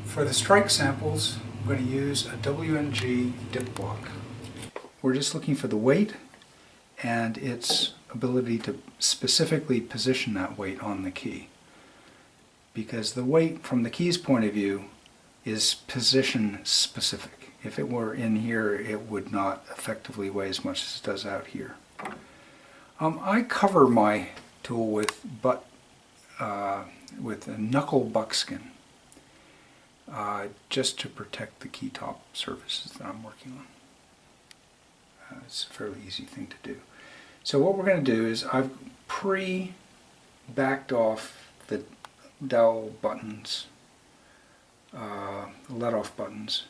For the strike samples, I'm going to use a WNG dip block. We're just looking for the weight and its ability to specifically position that weight on the key. Because the weight, from the key's point of view, is position specific. If it were in here, it would not effectively weigh as much as it does out here. I cover my tool with a knuckle buckskin, just to protect the key top surfaces that I'm working on. It's a fairly easy thing to do. So what we're going to do is I've pre-backed off the dowel buttons, let-off buttons,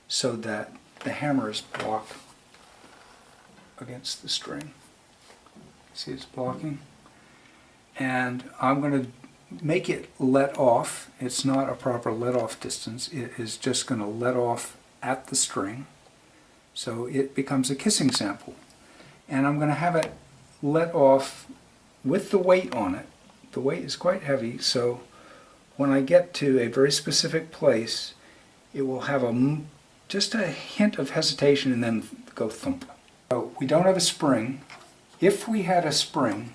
so that the hammers block against the string. See, it's blocking. And I'm going to make it let off. It's not a proper let off distance. It is just going to let off at the string. So it becomes a kissing sample. And I'm going to have it let off with the weight on it. The weight is quite heavy, so when I get to a very specific place, it will have just a hint of hesitation and then go thump. So we don't have a spring. If we had a spring,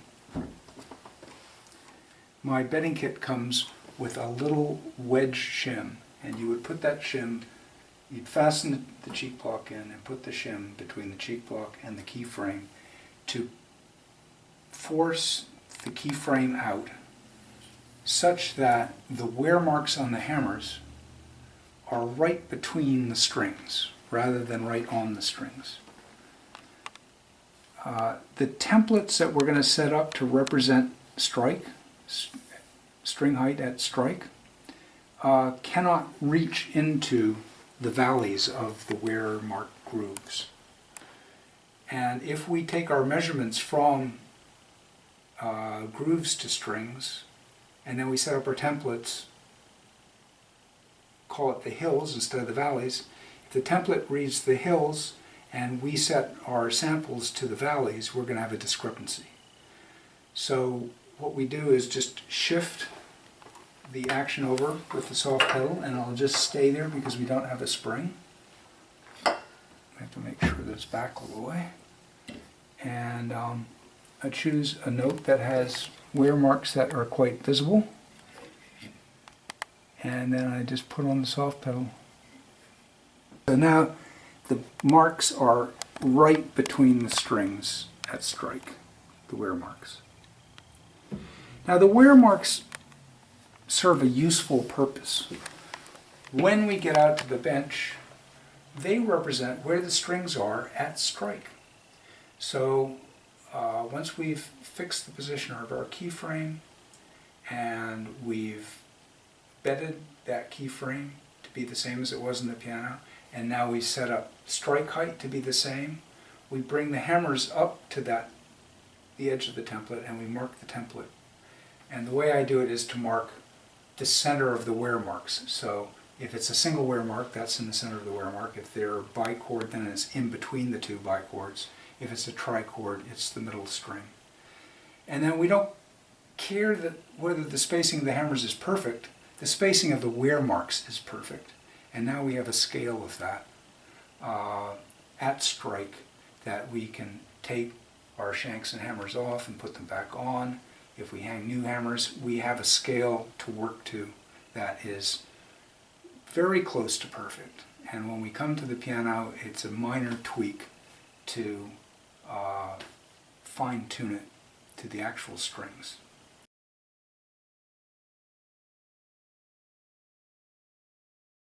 my bedding kit comes with a little wedge shim, and you would put that shim, you'd fasten the cheek block in and put the shim between the cheek block and the key frame to force the key frame out such that the wear marks on the hammers are right between the strings rather than right on the strings. The templates that we're going to set up to represent strike, string height at strike, cannot reach into the valleys of the wear mark grooves. And if we take our measurements from grooves to strings, and then we set up our templates, call it the hills instead of the valleys. If the template reads the hills and we set our samples to the valleys, we're going to have a discrepancy. So what we do is just shift the action over with the soft pedal, and I'll just stay there because we don't have a spring. I have to make sure that it's back all the way. And I choose a note that has wear marks that are quite visible, and then I just put on the soft pedal. So now the marks are right between the strings at strike, the wear marks. Now the wear marks serve a useful purpose. When we get out to the bench, they represent where the strings are at strike. So once we've fixed the position of our keyframe and we've bedded that keyframe to be the same as it was in the piano, and now we set up strike height to be the same, we bring the hammers up to the edge of the template and we mark the template. And the way I do it is to mark the center of the wear marks. So if it's a single wear mark, that's in the center of the wear mark. If they're bichord, then it's in between the two bichords. If it's a trichord, it's the middle string. And then we don't care whether the spacing of the hammers is perfect. The spacing of the wear marks is perfect. And now we have a scale of that at strike that we can take our shanks and hammers off and put them back on. If we hang new hammers, we have a scale to work to that is very close to perfect. And when we come to the piano, it's a minor tweak to fine-tune it to the actual strings.